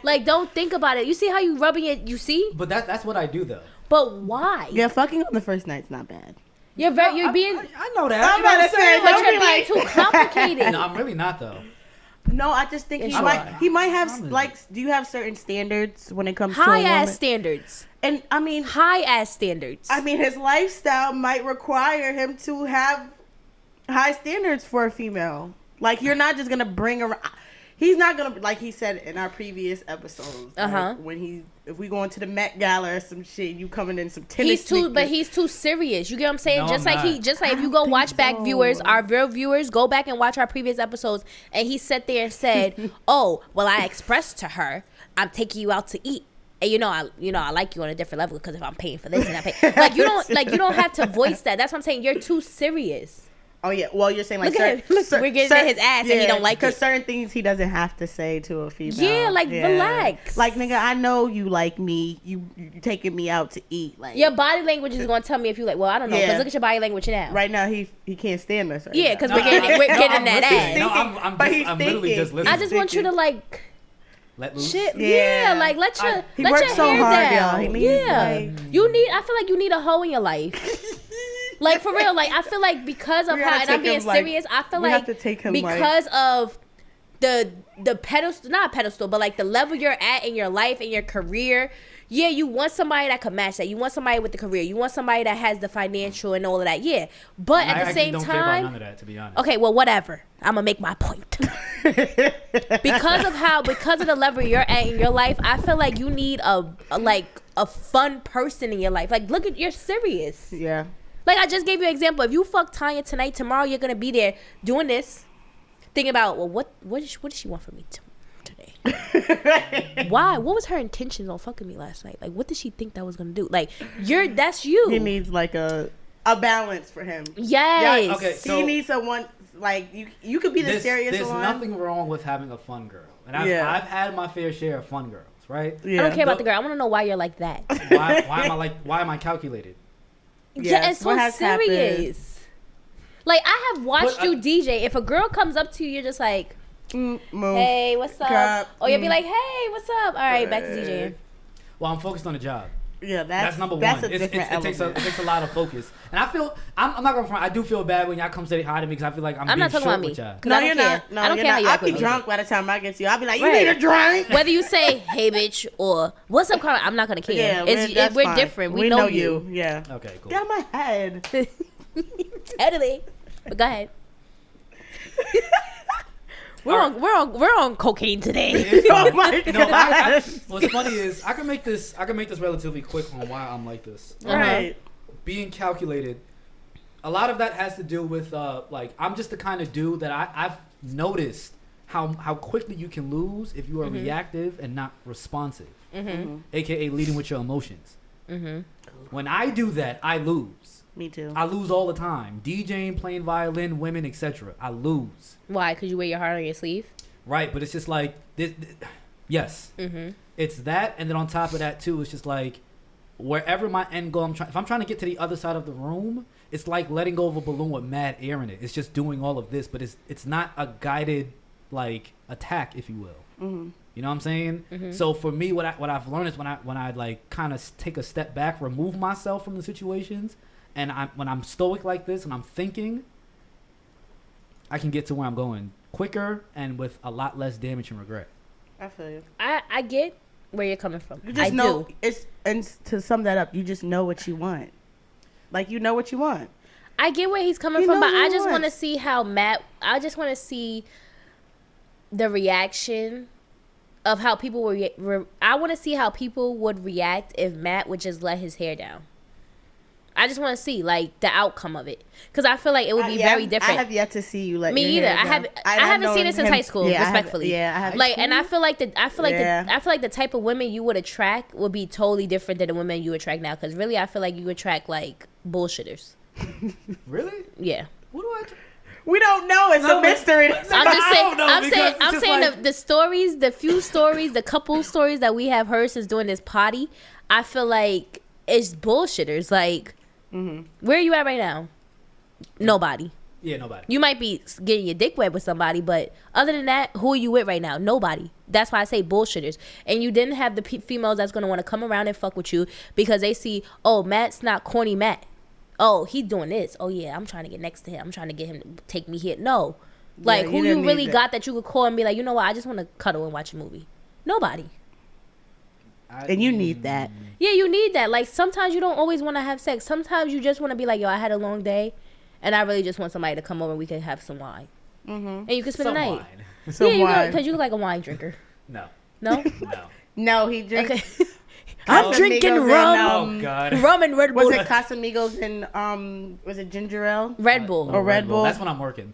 A: Like don't think about it. You see how you rubbing it? You see?
B: But that's what I do though.
A: But why?
C: Yeah, fucking on the first night's not bad.
A: You're being,
B: I know that.
C: I'm
B: You know what
C: about to say,
B: saying?
A: but
C: don't
A: you're
C: be
A: being
C: like-
A: too complicated.
B: No, I'm really not though.
C: No, I just think
A: Yes,
C: he
A: you
C: might.
A: are.
C: He might have
B: Promise.
C: like. Do you have certain standards when it comes to a
A: High
C: woman?
A: ass standards.
C: And I mean,
A: High ass standards.
C: his lifestyle might require him to have high standards for a female. Like you're not just gonna bring around. He's not gonna, like he said in our previous episodes. Like if we go into the Met Gala or some shit, you coming in some tennis.
A: He's too serious. You get what I'm saying?
B: No,
A: just
B: I'm
A: like
B: not.
A: if you go watch back our real viewers, go back and watch our previous episodes, and he sat there and said, "Oh, well, I expressed to her, I'm taking you out to eat." And I like you on a different level because if I'm paying for this and I pay, you don't have to voice that. That's what I'm saying. You're too serious.
C: Oh yeah, well you're saying like
A: we're getting at his ass and he don't like it.
C: Because certain things he doesn't have to say to a female.
A: Yeah, relax.
C: Like nigga, I know you like me. You taking me out to eat. Like
A: your body language is gonna tell me if you like. Well, I don't know. Because look at your body language now.
C: Right now he can't stand us. Right
A: yeah, because we're getting that ass.
B: No, I'm literally just listening.
A: I just want you to like.
B: Let loose.
A: Shit, yeah, like let your
C: he works so
A: hair
C: hard,
A: down.
C: y'all. He needs,
A: I feel like you need a hoe in your life. Like for real, like I feel like because of how, and I'm being serious, I feel like because of the pedestal, not pedestal, but like the level you're at in your life, in your career. Yeah, you want somebody that could match that. You want somebody with the career. You want somebody that has the financial and all of that. Yeah, but at the same time, care about
B: none of that, to be honest.
A: Okay, well, whatever. I'm gonna make my point. because of the level you're at in your life, I feel like you need a fun person in your life. Like, look at, you're serious.
C: Yeah.
A: Like I just gave you an example. If you fuck Tanya tonight, tomorrow you're gonna be there doing this, thinking about, well, what does she want from me today? Why? What was her intentions on fucking me last night? Like, what did she think that was gonna do? Like, that's you.
C: He needs like a balance for him.
A: Yes.
C: Yeah, okay. So he needs someone like you could be the serious
B: one.
C: There's
B: nothing wrong with having a fun girl, and I've had my fair share of fun girls, right?
A: Yeah. I don't care about the girl. I want to know why you're like that.
B: Why am I calculated?
A: Yeah, it's so serious. Like I have watched you DJ. If a girl comes up to you, you're just like, hey, what's up? Or you'll be like, hey, what's up? All right, back to DJing.
B: Well, I'm focused on the job.
C: Yeah,
B: that's number one. It takes a lot of focus, and I feel I'm not gonna front. I do feel bad when y'all come say hi to me because I feel like I'm being
A: not talking
B: short
A: about me.
B: with y'all.
C: No, you're not. No, I don't care how you act. I'll be drunk by the time I get to you. I'll be like, you need a drink.
A: Whether you say, hey, bitch, or what's up, Carmen, I'm not gonna care.
C: Yeah,
A: we're different. We know you.
C: Yeah.
B: Okay, cool.
C: Get out my head.
A: Totally. But go ahead. We're on cocaine today.
C: Oh my god!
B: What's funny is I can make this relatively quick on why I'm like this.
C: Right.
B: Being calculated. A lot of that has to do with like I'm just the kind of dude that I've noticed how quickly you can lose if you are reactive and not responsive, aka leading with your emotions. When I do that, I lose.
C: Me too.
B: I lose all the time. DJing, playing violin, women, etc. I lose.
A: Why? Because you wear your heart on your sleeve?
B: Right, but it's just like, yes. It's that, and then on top of that, too, it's just like, wherever my end goal, if I'm trying to get to the other side of the room, it's like letting go of a balloon with mad air in it. It's just doing all of this, but it's not a guided, like, attack, if you will. You know what I'm saying? So for me, what I've learned is when I like kind of take a step back, remove myself from the situations, and when I'm stoic like this and I'm thinking, I can get to where I'm going quicker and with a lot less damage and regret.
C: I feel you.
A: I get where you're coming from.
C: You just know and to sum that up, you just know what you want. Like you know what you want.
A: I get where he's coming from, but I just want to see how I just want to see the reaction of how people would. I want to see how people would react if Matt would just let his hair down. I just want to see like the outcome of it because I feel like it would be very different.
C: I have yet to see you let
A: me
C: your
A: either.
C: hair
A: I haven't seen it since high school. Respectfully,
C: I have.
A: Like, and I feel like the type of women you would attract would be totally different than the women you attract now. Because really, I feel like you attract like bullshitters.
B: Really?
A: Yeah.
B: What do I?
C: We don't know. It's a mystery.
A: I'm saying the stories, the few stories, the couple stories that we have heard since doing this potty. I feel like it's bullshitters. Like. Where are you at right now? Nobody.
B: Yeah, nobody.
A: You might be getting your dick wet with somebody, but other than that, who are you with right now? Nobody. That's why I say bullshitters. And you didn't have the females that's going to want to come around and fuck with you because they see, oh, Matt's not corny Matt. Oh, he's doing this. Oh, yeah, I'm trying to get next to him. I'm trying to get him to take me here. No. Like, who you really got that you could call and be like, you know what? I just want to cuddle and watch a movie. Nobody.
C: And you need that.
A: Yeah, you need that. Like, sometimes you don't always want to have sex. Sometimes you just want to be like, yo, I had a long day, and I really just want somebody to come over and we can have some wine. and you can spend the night.
B: Wine.
C: Some
A: Yeah,
C: wine.
A: because you look like a wine drinker.
B: No.
A: No?
B: No.
C: No, he drinks.
A: Okay. I'm drinking
C: Casamigos
A: rum.
B: Oh God.
A: Rum and Red Bull.
C: Was it Casamigos and was it ginger ale?
A: Red Bull.
C: Or Red Bull.
B: That's when I'm working.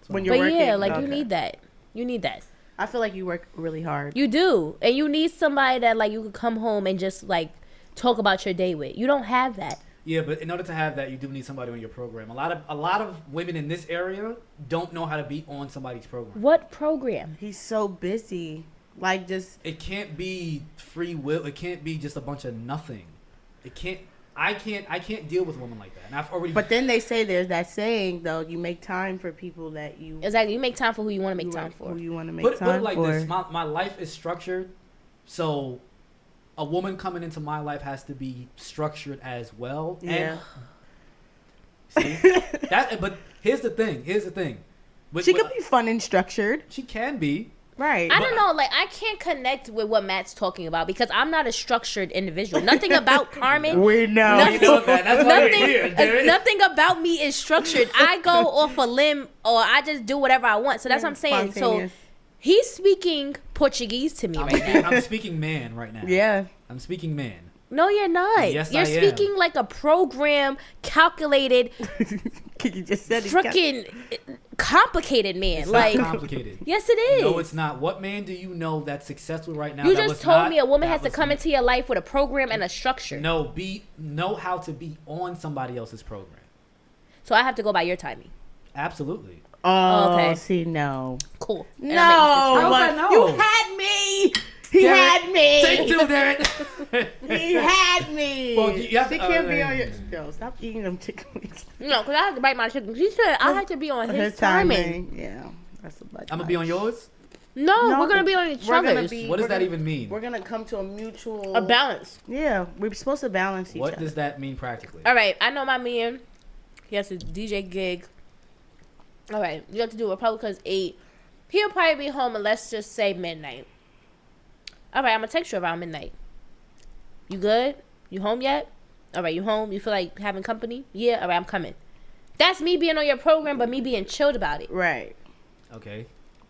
C: When you're
A: But
C: working.
A: yeah, like
C: Okay.
A: you need that. You need that.
C: I feel like you work really hard.
A: You do. And you need somebody that like you could come home and just like talk about your day with. You don't have that.
B: Yeah, but in order to have that, you do need somebody on your program. A lot of women in this area don't know how to be on somebody's program.
A: What program?
C: He's so busy. Like just
B: It can't be free will. It can't be just a bunch of nothing. It can't. I can't deal with women like that. And I've already.
C: But then they say there's that saying though, you make time for people that you
A: Exactly. You make time for who you want to make time for.
C: Who you want to make
B: put
C: time
B: it like
C: for.
B: this. My life is structured, so a woman coming into my life has to be structured as well.
C: Yeah.
B: And, see that. But here's the thing.
C: She could be fun and structured.
B: She can be.
C: Right.
A: I don't know, like I can't connect with what Matt's talking about because I'm not a structured individual. Nothing about Carmen.
C: We know.
A: Nothing,
B: You know that. That's why you're here, dude.
A: nothing about me is structured. I go off a limb or I just do whatever I want. So that's what I'm saying. So
C: Spontaneous.
A: he's speaking Portuguese to me right now.
B: I'm speaking man right now.
C: Yeah.
B: I'm speaking man.
A: No, you're not.
B: Yes,
A: you're
B: I am.
A: speaking like a program, calculated,
C: You just said it.
A: freaking complicated man.
B: It's
A: like,
B: not complicated.
A: yes, it is.
B: No, it's not. What man do you know that's successful right now?
A: You
B: that
A: just
B: was
A: told
B: not-
A: me a woman
B: that
A: has to
B: was-
A: come into your life with a program and a structure.
B: No, know how to be on somebody else's program.
A: So I have to go by your timing.
B: Absolutely.
C: Oh,
A: Okay.
C: see, no.
A: Cool. And
C: No.
A: I'm
B: How's that no?
C: You had me. He
B: Derek,
C: had me.
B: Take two, Derek.
C: He had me.
B: Well, you have
C: she
B: to-
C: can't be on your. Yo, stop eating them chicken wings.
A: No, because I have to bite my chicken. He said I have to be on his timing.
C: Yeah, that's a budget.
B: I'm gonna be on yours.
A: No,
C: No,
A: we're gonna be on each
C: we're gonna
A: other's.
C: be-
B: What does
C: We're
B: that
C: gonna-
B: even mean?
C: We're gonna come to a mutual.
A: A balance.
C: Yeah, we're supposed to balance each
B: What
C: other.
B: does that mean practically?
A: All right, I know my man. He has a DJ gig. All right, you have to do Republica's 8. He'll probably be home at let's just say midnight. All right, I'm gonna text you around midnight. You good? You home yet? All right, you home? You feel like having company? Yeah. All right, I'm coming. That's me being on your program, but me being chilled about it.
C: Right.
B: Okay,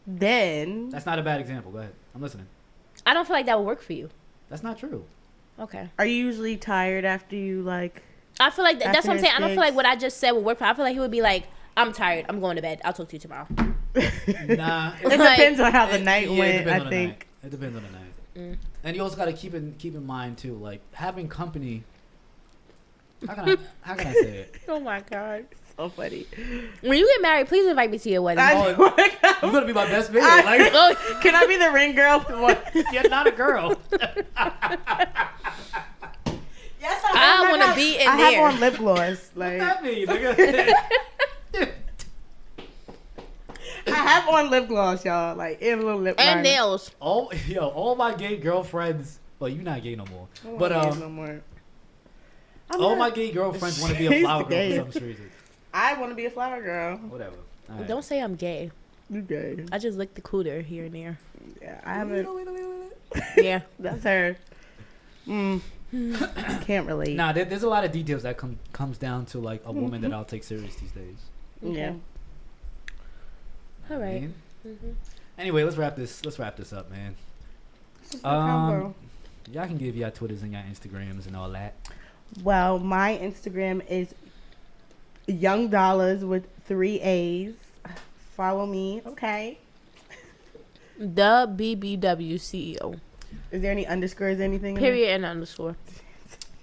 C: Then.
B: that's not a bad example. Go ahead. I'm listening.
A: I don't feel like that would work for you.
B: That's not true.
A: Okay.
C: Are you usually tired after you like?
A: I feel like that's what I'm saying. I don't feel
C: Afternoon
A: like what I just said would work for. I feel like he would be like, "I'm tired. I'm going to bed. I'll talk to you tomorrow."
B: Nah.
C: It
A: Like-
C: depends on how the night
B: Yeah, it
C: went.
B: depends
C: I
B: on the
C: think.
B: night. It depends on the night. And you also got to keep in mind too, like having company. How can I say it?
A: Oh my god.
C: So funny.
A: When you get married, please invite me to your wedding.
C: I
B: You're gonna be my best man. Like
A: Oh,
C: Can I be the ring girl?
B: you're not a girl.
C: Yes,
A: I want to be in
C: I
A: there.
C: have on lip gloss.
B: What
C: Like
B: that mean? Nigga?
C: I have on lip gloss, y'all. Like and a little lip
A: and
C: liner.
A: nails.
B: all my gay girlfriends. Well, you're not gay no more.
C: I don't
B: But
C: want gays no more. I'm
B: all
C: not-
B: my gay girlfriends want to be a
C: She's
B: flower girl
C: gay.
B: for some reason.
C: I want to be a flower girl.
B: Whatever. All right.
A: Don't say I'm gay.
C: You gay?
A: I just lick the cooter here and there.
C: Yeah, I haven't.
A: Yeah.
C: That's her. Can't relate.
B: Nah, there's a lot of details that comes down to like a woman that I'll take serious these days.
C: Yeah.
A: All right.
B: Man. Anyway, let's wrap this up, man.
C: It's just a combo.
B: Y'all can give y'all Twitters and y'all Instagrams and all that.
C: Well, my Instagram is Young Dollars with 3 A's. Follow me, okay?
A: The BBW CEO.
C: Is there any underscores, anything? in
A: Period and underscore.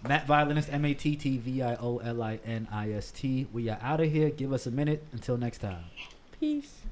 B: Matt Violinist, MATTVIOLINIST. We are out of here. Give us a minute. Until next time.
A: Peace.